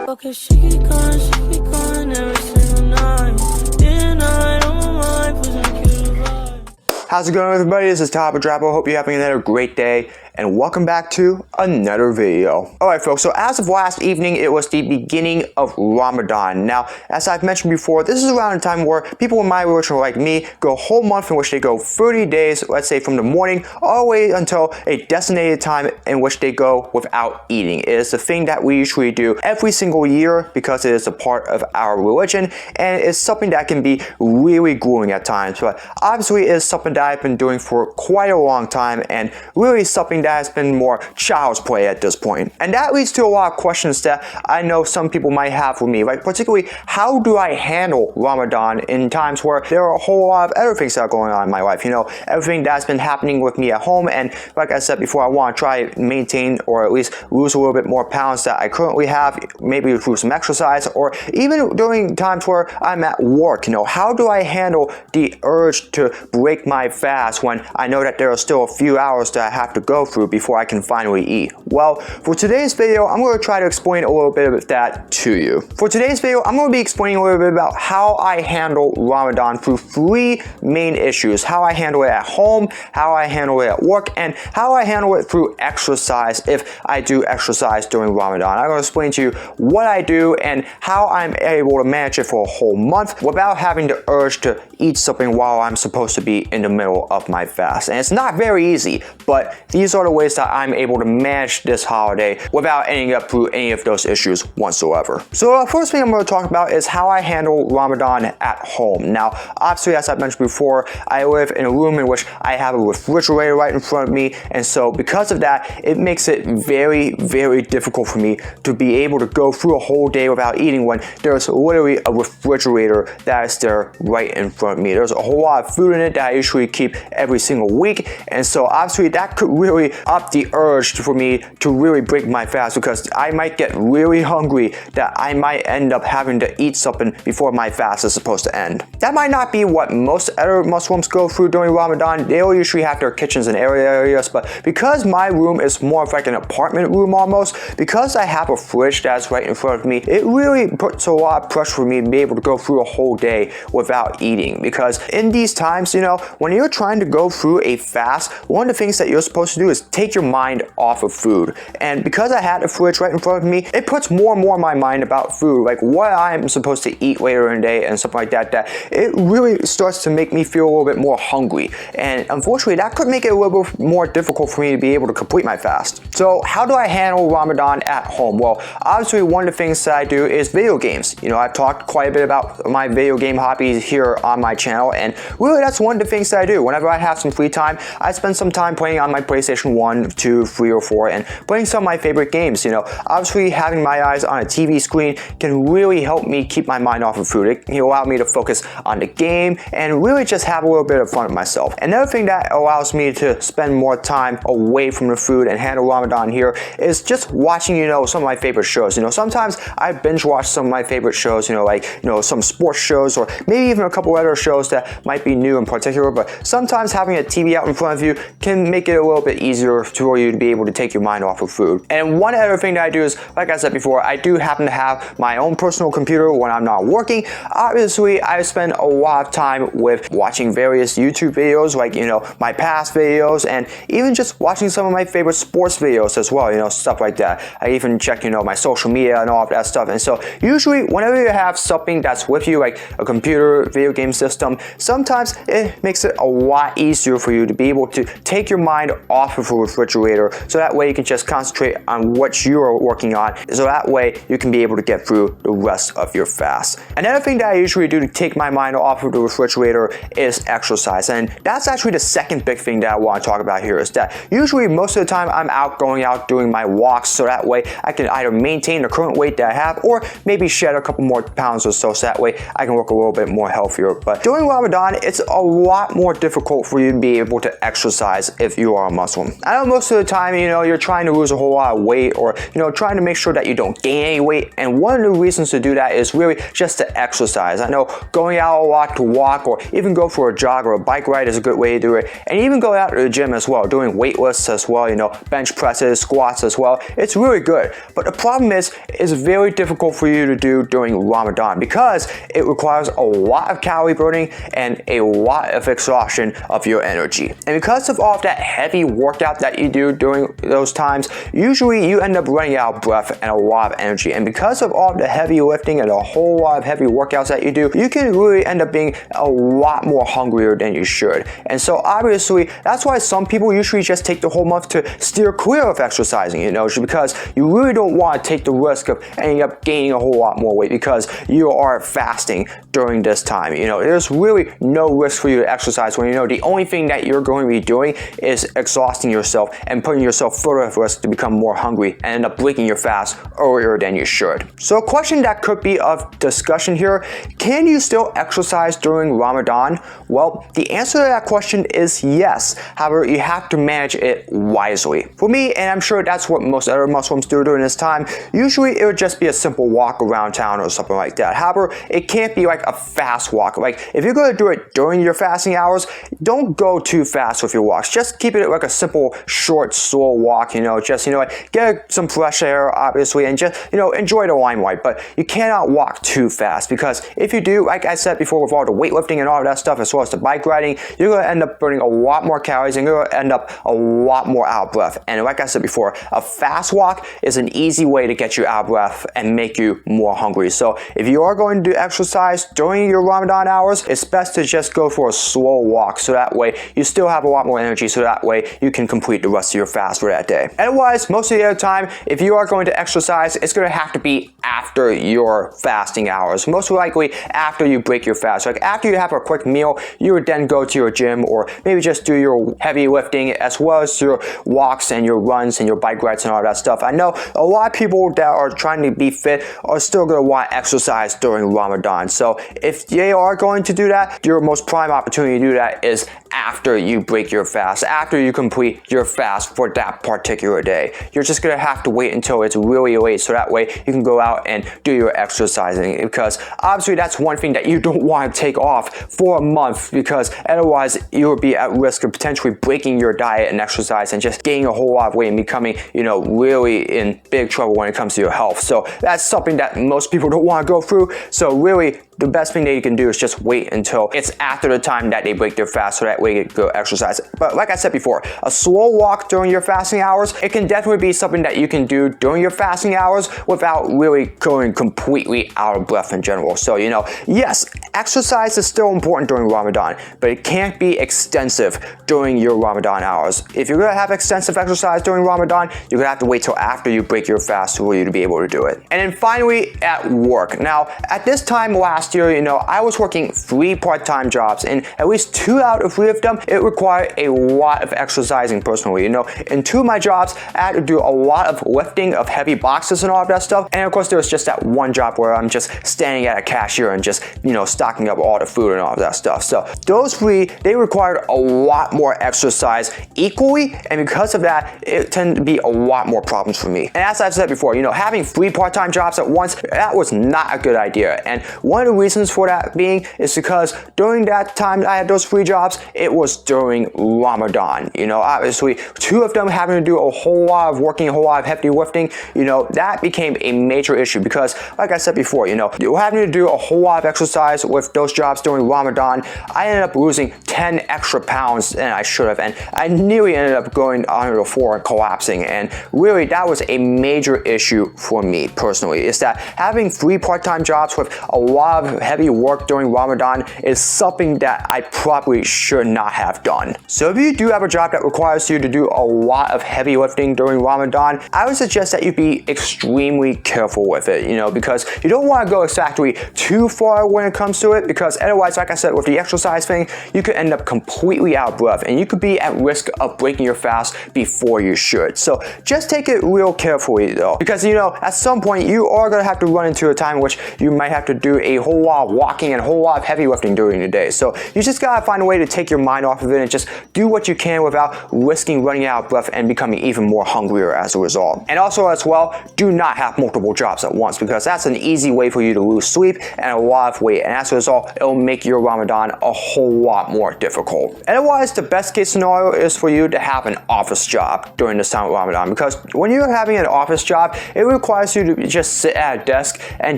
Okay, she be going every single night. Day and night on my mind, pushing cute vibe. How's it going, everybody? This is Top of Drapo. Hope you're having another great day, and welcome back to another video. Alright folks, so as of last evening, it was the beginning of Ramadan. Now, as I've mentioned before, this is around a time where people in my religion like me go a whole month in which they go 30 days, let's say from the morning all the way until a designated time in which they go without eating. It is a thing that we usually do every single year because it is a part of our religion, and it's something that can be really grueling at times, but obviously it is something that I've been doing for quite a long time, and really something that has been more child's play at this point. And that leads to a lot of questions that I know some people might have for me, like particularly how do I handle Ramadan in times where there are a whole lot of other things that are going on in my life, you know, everything that's been happening with me at home. And like I said before, I want to try to maintain or at least lose a little bit more pounds that I currently have, maybe through some exercise, or even during times where I'm at work. You know, how do I handle the urge to break my fast when I know that there are still a few hours that I have to go through before I can finally eat? Well, for today's video, I'm going to try to explain a little bit of that to you. For today's video, I'm going to be explaining a little bit about how I handle Ramadan through three main issues: how I handle it at home, how I handle it at work, and how I handle it through exercise if I do exercise during Ramadan. I'm going to explain to you what I do and how I'm able to manage it for a whole month without having the urge to eat something while I'm supposed to be in the middle of my fast. And it's not very easy, but these are the ways that I'm able to manage this holiday without ending up through any of those issues whatsoever. So the first thing I'm going to talk about is how I handle Ramadan at home. Now, obviously, as I mentioned before, I live in a room in which I have a refrigerator right in front of me, and so because of that, it makes it very, very difficult for me to be able to go through a whole day without eating when there's literally a refrigerator that is there right in front of me. There's a whole lot of food in it that I usually keep every single week, and so obviously that could really up the urge for me to really break my fast, because I might get really hungry that I might end up having to eat something before my fast is supposed to end. That might not be what most other Muslims go through during Ramadan. They'll usually have their kitchens in areas, but because my room is more of like an apartment room almost, because I have a fridge that's right in front of me, it really puts a lot of pressure for me to be able to go through a whole day without eating. Because in these times, you know, when you're trying to go through a fast, one of the things that you're supposed to do is take your mind off of food. And because I had a fridge right in front of me, it puts more and more in my mind about food, like what I'm supposed to eat later in the day and something like that, that it really starts to make me feel a little bit more hungry. And unfortunately, that could make it a little bit more difficult for me to be able to complete my fast. So how do I handle Ramadan at home? Well, obviously one of the things that I do is video games. You know, I've talked quite a bit about my video game hobbies here on my channel, and really that's one of the things that I do. Whenever I have some free time, I spend some time playing on my PlayStation 1, 2, 3, or 4 and playing some of my favorite games. You know, obviously having my eyes on a TV screen can really help me keep my mind off of food. It can allow me to focus on the game and really just have a little bit of fun with myself. Another thing that allows me to spend more time away from the food and handle Ramadan here is just watching, you know, some of my favorite shows. You know, sometimes I binge watch some of my favorite shows, you know, like, you know, some sports shows or maybe even a couple other shows that might be new in particular, but sometimes having a TV out in front of you can make it a little bit easier for you to be able to take your mind off of food. And one other thing that I do is, like I said before, I do happen to have my own personal computer when I'm not working. Obviously, I spend a lot of time with watching various YouTube videos, like, you know, my past videos, and even just watching some of my favorite sports videos as well, you know, stuff like that. I even check, you know, my social media and all of that stuff. And so usually whenever you have something that's with you, like a computer, video game system, sometimes it makes it a lot easier for you to be able to take your mind off of the refrigerator, so that way you can just concentrate on what you are working on, so that way you can be able to get through the rest of your fast. Another thing that I usually do to take my mind off of the refrigerator is exercise, and that's actually the second big thing that I want to talk about here, is that usually most of the time I'm going out doing my walks, so that way I can either maintain the current weight that I have or maybe shed a couple more pounds or so that way I can look a little bit more healthier. But during Ramadan, it's a lot more difficult for you to be able to exercise if you are a Muslim. I know most of the time, you're trying to lose a whole lot of weight, or, trying to make sure that you don't gain any weight. And one of the reasons to do that is really just to exercise. I know going out a lot to walk, or even go for a jog or a bike ride is a good way to do it. And even go out to the gym as well, doing weight lifts as well, bench presses, squats as well. It's really good. But the problem is, it's very difficult for you to do during Ramadan because it requires a lot of calorie burning and a lot of exhaustion of your energy. And because of all of that heavy workout that you do during those times, usually you end up running out of breath and a lot of energy. And because of all of the heavy lifting and a whole lot of heavy workouts that you do, you can really end up being a lot more hungrier than you should. And so obviously, that's why some people usually just take the whole month to steer clear of exercising, because you really don't want to take the risk of ending up gaining a whole lot more weight because you are fasting during this time. There's really no risk for you to exercise when the only thing that you're going to be doing is exhausting yourself and putting yourself further at risk to become more hungry and end up breaking your fast earlier than you should. So a question that could be of discussion here, can you still exercise during Ramadan? Well, the answer to that question is yes. However, you have to manage it wisely. For me, and I'm sure that's what most other Muslims do during this time, usually it would just be a simple walk around town or something like that. However, it can't be like a fast walk. Like if you're going to do it during your fasting hours, don't go too fast with your walks. Just keep it like a simple, short, slow walk, just, get some fresh air, obviously, and just, enjoy the limelight. But you cannot walk too fast because if you do, like I said before, with all the weightlifting and all of that stuff, as well as the bike riding, you're going to end up burning a lot more calories and you're going to end up a lot more out of breath. And like I said before, a fast walk is an easy way to get you out of breath and make you more hungry. So if you are going to do exercise during your Ramadan hours, it's best to just go for a slow walk so that way you still have a lot more energy, so that way you can complete the rest of your fast for that day. Otherwise, most of the other time, if you are going to exercise, it's going to have to be after your fasting hours. Most likely after you break your fast. Like after you have a quick meal, you would then go to your gym or maybe just do your heavy lifting as well as your walks and your runs and your bike rides and all that stuff. I know a lot of people that are trying to be fit are still going to want to exercise during Ramadan. So if they are going to do that, your most prime opportunity to do that is after you break your fast, after you complete your fast for that particular day. You're just going to have to wait until it's really late so that way you can go out and do your exercising, because obviously that's one thing that you don't want to take off for a month, because otherwise you would be at risk of potentially breaking your diet and exercise and just gaining a whole lot of weight and becoming, really in big trouble when it comes to your health. So that's something that most people don't want to go through. So really, the best thing that you can do is just wait until it's after the time that they break their fast so that way you can go exercise. But like I said before, a slow walk during your fasting hours, it can definitely be something that you can do during your fasting hours without really going completely out of breath in general. So, yes, exercise is still important during Ramadan, but it can't be extensive during your Ramadan hours. If you're going to have extensive exercise during Ramadan, you're going to have to wait till after you break your fast for you to be able to do it. And then finally, at work. Now, at this time last year, I was working 3 part-time jobs, and at least 2 out of 3 of them, it required a lot of exercising personally. In 2 of my jobs, I had to do a lot of lifting of heavy boxes and all of that stuff. And of course, there was just that one job where I'm just standing at a cashier and just, stocking up all the food and all of that stuff. So those 3, they required a lot more exercise equally, and because of that, it tended to be a lot more problems for me. And as I've said before, having 3 part-time jobs at once, that was not a good idea. And one of the reasons for that being is because during that time I had those 3 jobs, it was during Ramadan. Obviously 2 of them having to do a whole lot of working, a whole lot of heavy lifting, that became a major issue because, like I said before, having to do a whole lot of exercise with those jobs during Ramadan, I ended up losing 10 extra pounds than I should have, and I nearly ended up going under the floor and collapsing. And really, that was a major issue for me personally, is that having 3 part-time jobs with a lot of heavy work during Ramadan is something that I probably should not have done. So if you do have a job that requires you to do a lot of heavy lifting during Ramadan, I would suggest that you be extremely careful with it, because you don't want to go exactly too far when it comes to it, because otherwise, like I said, with the exercise thing, you could end up completely out of breath and you could be at risk of breaking your fast before you should. So just take it real carefully though, because at some point you are going to have to run into a time in which you might have to do a whole whole lot of walking and a whole lot of heavy lifting during the day. So you just gotta find a way to take your mind off of it and just do what you can without risking running out of breath and becoming even more hungrier as a result. And also as well, do not have multiple jobs at once, because that's an easy way for you to lose sleep and a lot of weight, and as a result, it'll make your Ramadan a whole lot more difficult. Otherwise, the best case scenario is for you to have an office job during this time of Ramadan, because when you're having an office job, it requires you to just sit at a desk and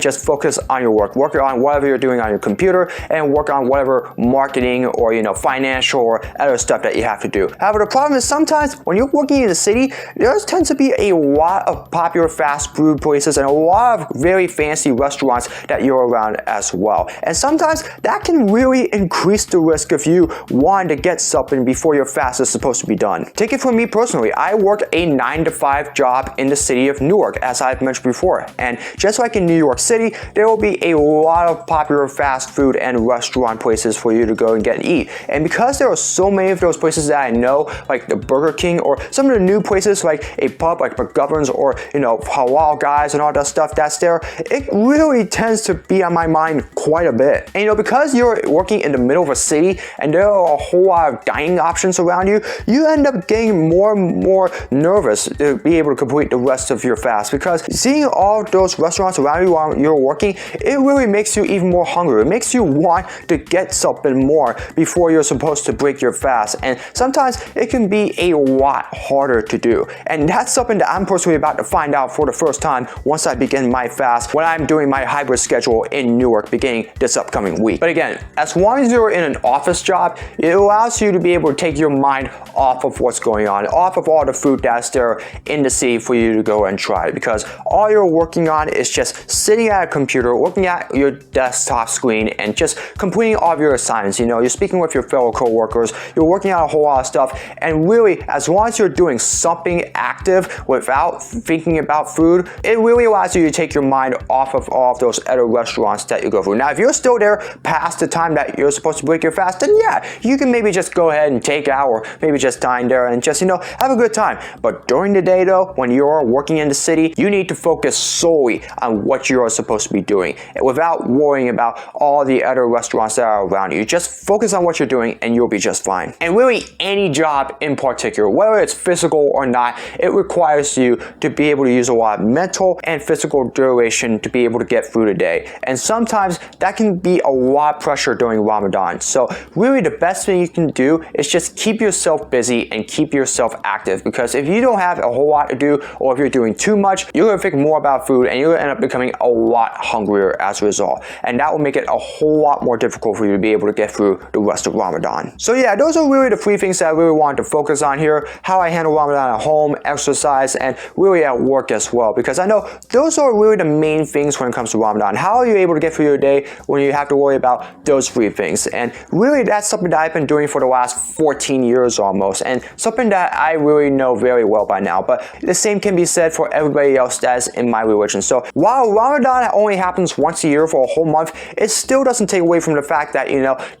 just focus on your work on whatever you're doing on your computer, and work on whatever marketing or financial or other stuff that you have to do. However, the problem is sometimes when you're working in the city, there tends to be a lot of popular fast food places and a lot of very fancy restaurants that you're around as well. And sometimes that can really increase the risk of you wanting to get something before your fast is supposed to be done. Take it from me personally, I work a 9-to-5 job in the city of Newark, as I've mentioned before. And just like in New York City, there will be a lot of popular fast food and restaurant places for you to go and get and eat. And because there are so many of those places that I know, like the Burger King, or some of the new places like a pub like McGovern's, or Halal Guys and all that stuff that's there, it really tends to be on my mind quite a bit. And because you're working in the middle of a city and there are a whole lot of dining options around you, you end up getting more and more nervous to be able to complete the rest of your fast, because seeing all those restaurants around you while you're working, it really makes you even more hungry. It makes you want to get something more before you're supposed to break your fast, and sometimes it can be a lot harder to do. And that's something that I'm personally about to find out for the first time once I begin my fast, when I'm doing my hybrid schedule in Newark beginning this upcoming week. But again, as long as you're in an office job, it allows you to be able to take your mind off of what's going on, off of all the food that's there in the city for you to go and try, because all you're working on is just sitting at a computer, looking at your desktop screen, and just completing all of your assignments. You're speaking with your fellow coworkers, you're working on a whole lot of stuff, and really, as long as you're doing something active without thinking about food, it really allows you to take your mind off of all of those other restaurants that you go through. Now, if you're still there past the time that you're supposed to break your fast, then yeah, you can maybe just go ahead and take out, or maybe just dine there and just, have a good time. But during the day though, when you're working in the city, you need to focus solely on what you're supposed to be doing without worrying about all the other restaurants that are around you. Just focus on what you're doing and you'll be just fine. And really, any job in particular, whether it's physical or not, it requires you to be able to use a lot of mental and physical duration to be able to get through the day. And sometimes that can be a lot of pressure during Ramadan. So really, the best thing you can do is just keep yourself busy and keep yourself active, because if you don't have a whole lot to do, or if you're doing too much, you're going to think more about food and you're going to end up becoming a lot hungrier as a result. And that will make it a whole lot more difficult for you to be able to get through the rest of Ramadan. So yeah, those are really the 3 things that I really wanted to focus on here: how I handle Ramadan at home, exercise, and really at work as well, because I know those are really the main things when it comes to Ramadan. How are you able to get through your day when you have to worry about those 3 things? And really, that's something that I've been doing for the last 14 years almost, and something that I really know very well by now. But the same can be said for everybody else that's in my religion. So while Ramadan only happens once a year for a whole month, it still doesn't take away from the fact that,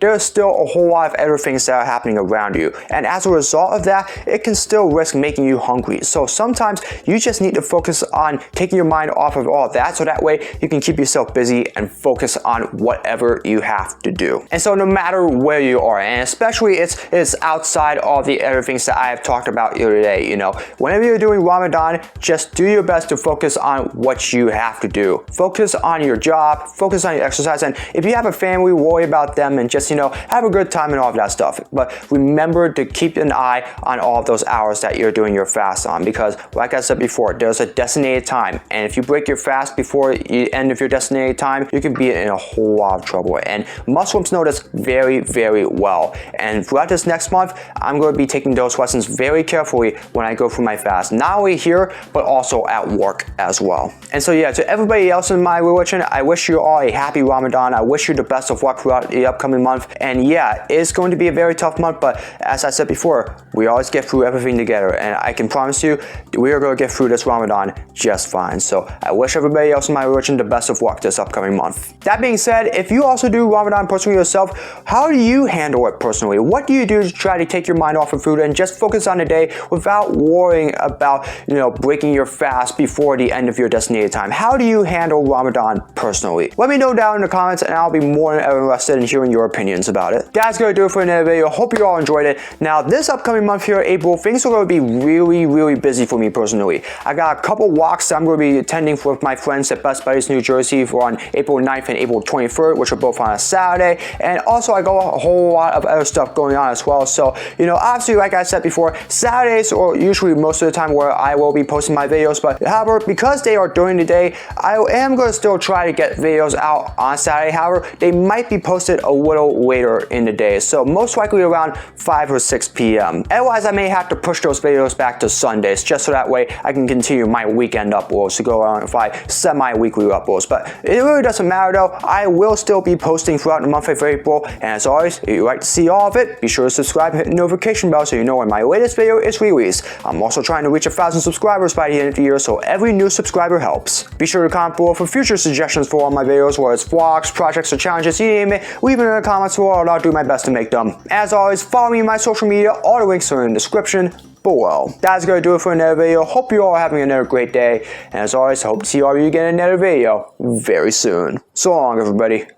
there's still a whole lot of other things that are happening around you. And as a result of that, it can still risk making you hungry. So sometimes you just need to focus on taking your mind off of all of that, so that way you can keep yourself busy and focus on whatever you have to do. And so no matter where you are, and especially it's outside all the other things that I have talked about here today, whenever you're doing Ramadan, just do your best to focus on what you have to do. Focus on your job, focus on your exercise, and if you have a family, worry about them and just, have a good time and all of that stuff. But remember to keep an eye on all of those hours that you're doing your fast on, because like I said before, there's a designated time, and if you break your fast before the end of your designated time, you can be in a whole lot of trouble. And Muslims know this very, very well. And throughout this next month, I'm going to be taking those lessons very carefully when I go through my fast, not only here, but also at work as well. And so yeah, to everybody else in my religion, I wish you all a happy Ramadan. I wish you the best of luck throughout the upcoming month. And yeah, it's going to be a very tough month, but as I said before, we always get through everything together, and I can promise you we are going to get through this Ramadan just fine. So I wish everybody else in my religion the best of luck this upcoming month. That being said, if you also do Ramadan personally yourself, how do you handle it personally? What do you do to try to take your mind off of food and just focus on the day without worrying about, breaking your fast before the end of your designated time? How do you handle Ramadan personally? Let me know know down in the comments, and I'll be more than ever interested in hearing your opinions about it. That's gonna do it for another video. Hope you all enjoyed it. Now, this upcoming month here, April, things are gonna be really busy for me personally. I got a couple walks that I'm gonna be attending with my friends at Best Buddies, New Jersey on April 9th and April 23rd, which are both on a Saturday. And also, I got a whole lot of other stuff going on as well. So, you know, obviously, like I said before, Saturdays are usually most of the time where I will be posting my videos. But however, because they are during the day, I am going to still try to get videos out on Saturday. However, they might be posted a little later in the day. So most likely around 5 or 6 p.m. Otherwise, I may have to push those videos back to Sundays, just so that way I can continue my weekend uploads to go around 5 semi-weekly uploads. But it really doesn't matter though. I will still be posting throughout the month of April. And as always, if you'd like to see all of it, be sure to subscribe and hit the notification bell so you know when my latest video is released. I'm also trying to reach 1,000 subscribers by the end of the year, so every new subscriber helps. Be sure to comment below for future suggestions for all my videos, whether it's vlogs, projects, or challenges, you name it. Leave it in the comments below and I'll do my best to make them. As always, follow me on my social media. All the links are in the description below. That's gonna do it for another video. Hope you all are having another great day. And as always, I hope to see all of you again in another video very soon. So long, everybody.